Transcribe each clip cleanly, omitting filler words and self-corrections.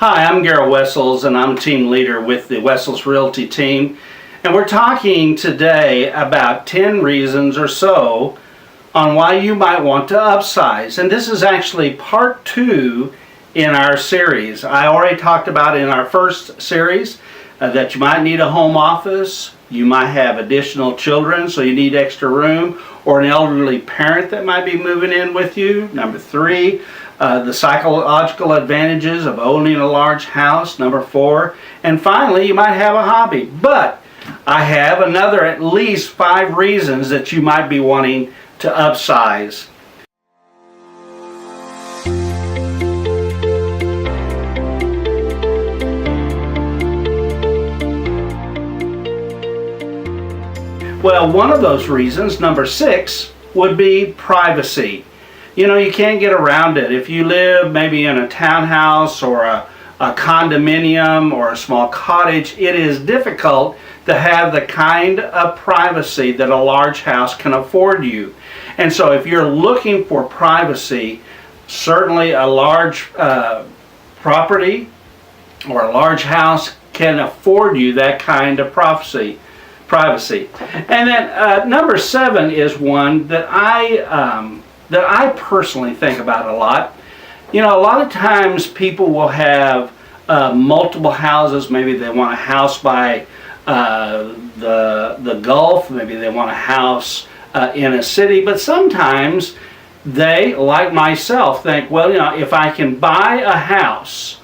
Hi, I'm Garrett Wessels, and I'm a team leader with the Wessels Realty team. And we're talking today about 10 reasons or so on why you might want to upsize. And this is actually part 2 in our series. I already talked about in our first series that you might need a home office, you might have additional children, so you need extra room, or an elderly parent that might be moving in with you. Number 3, the psychological advantages of owning a large house. Number 4, and finally, you might have a hobby. But I have another at least 5 reasons that you might be wanting to upsize. Well, one of those reasons, number 6, would be privacy. You know, you can't get around it. If you live maybe in a townhouse or a condominium or a small cottage, it is difficult to have the kind of privacy that a large house can afford you. And so if you're looking for privacy, certainly a large property or a large house can afford you that kind of privacy. And then number 7 is one that I personally think about a lot. You know, a lot of times people will have multiple houses. Maybe they want a house by the Gulf. Maybe they want a house in a city. But sometimes they, like myself, think, well, you know, if I can buy a house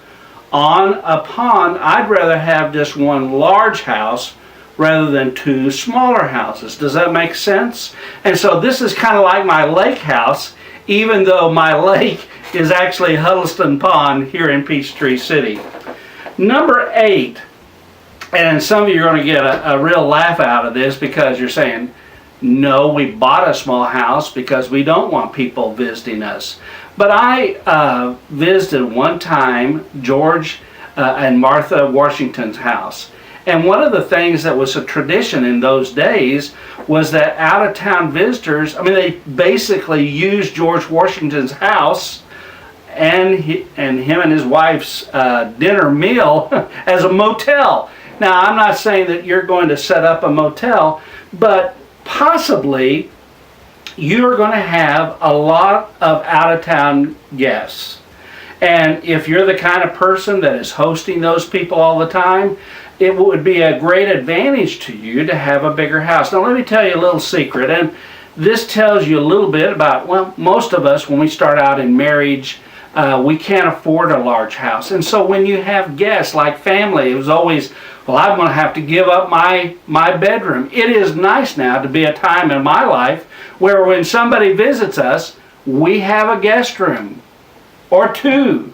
on a pond, I'd rather have just one large house rather than 2 smaller houses. Does that make sense? And so this is kind of like my lake house, even though my lake is actually Huddleston Pond here in Peachtree City. Number 8, and some of you are going to get a real laugh out of this because you're saying, no, we bought a small house because we don't want people visiting us. But I visited one time George and Martha Washington's house. And one of the things that was a tradition in those days was that out-of-town visitors, they basically used George Washington's house and him and his wife's dinner meal as a motel. Now, I'm not saying that you're going to set up a motel, but possibly you're going to have a lot of out-of-town guests. And if you're the kind of person that is hosting those people all the time, it would be a great advantage to you to have a bigger house. Now let me tell you a little secret, and this tells you a little bit about, well, most of us when we start out in marriage, we can't afford a large house. And so when you have guests like family, it was always, well, I'm going to have to give up my bedroom. It is nice now to be a time in my life where when somebody visits us, we have a guest room or 2,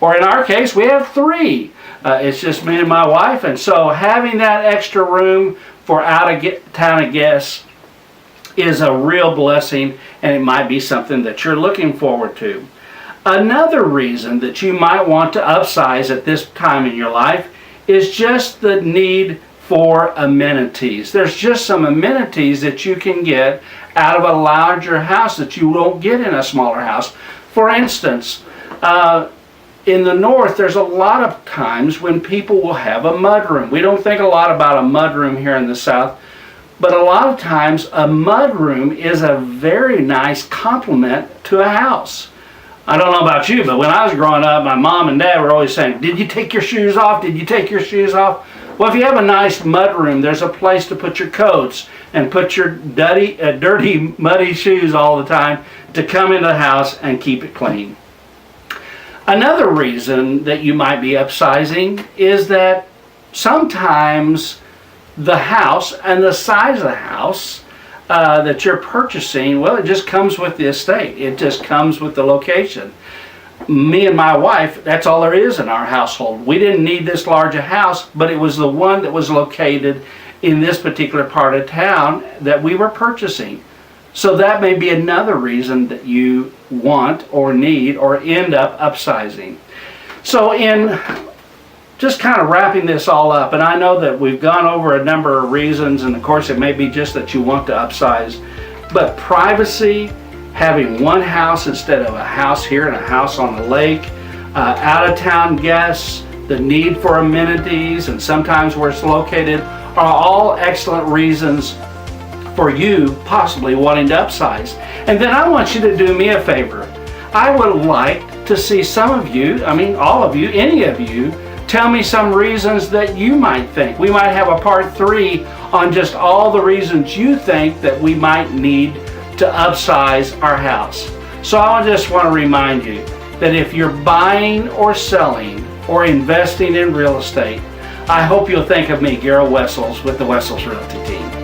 or in our case, we have 3. It's just me and my wife, and so having that extra room for out-of-town guests is a real blessing, and it might be something that you're looking forward to. Another reason that you might want to upsize at this time in your life is just the need for amenities. There's just some amenities that you can get out of a larger house that you won't get in a smaller house. For instance, in the north, there's a lot of times when people will have a mudroom. We don't think a lot about a mudroom here in the south, but a lot of times a mudroom is a very nice complement to a house. I don't know about you, but when I was growing up, my mom and dad were always saying, did you take your shoes off? Did you take your shoes off? Well, if you have a nice mudroom, there's a place to put your coats and put your dirty, muddy shoes all the time to come into the house and keep it clean. Another reason that you might be upsizing is that sometimes the house and the size of the house that you're purchasing, well, it just comes with the estate. It just comes with the location. Me and my wife, that's all there is in our household. We didn't need this large a house, but it was the one that was located in this particular part of town that we were purchasing. So that may be another reason that you want or need or end up upsizing. So in just kind of wrapping this all up, and I know that we've gone over a number of reasons, and of course it may be just that you want to upsize, but privacy, having one house instead of a house here and a house on the lake, out-of-town guests, the need for amenities, and sometimes where it's located are all excellent reasons for you possibly wanting to upsize. And then I want you to do me a favor. I would like to see some of you, I mean all of you, any of you, tell me some reasons that you might think. We might have a part 3 on just all the reasons you think that we might need to upsize our house. So I just want to remind you that if you're buying or selling or investing in real estate, I hope you'll think of me, Garrett Wessels, with the Wessels Realty team.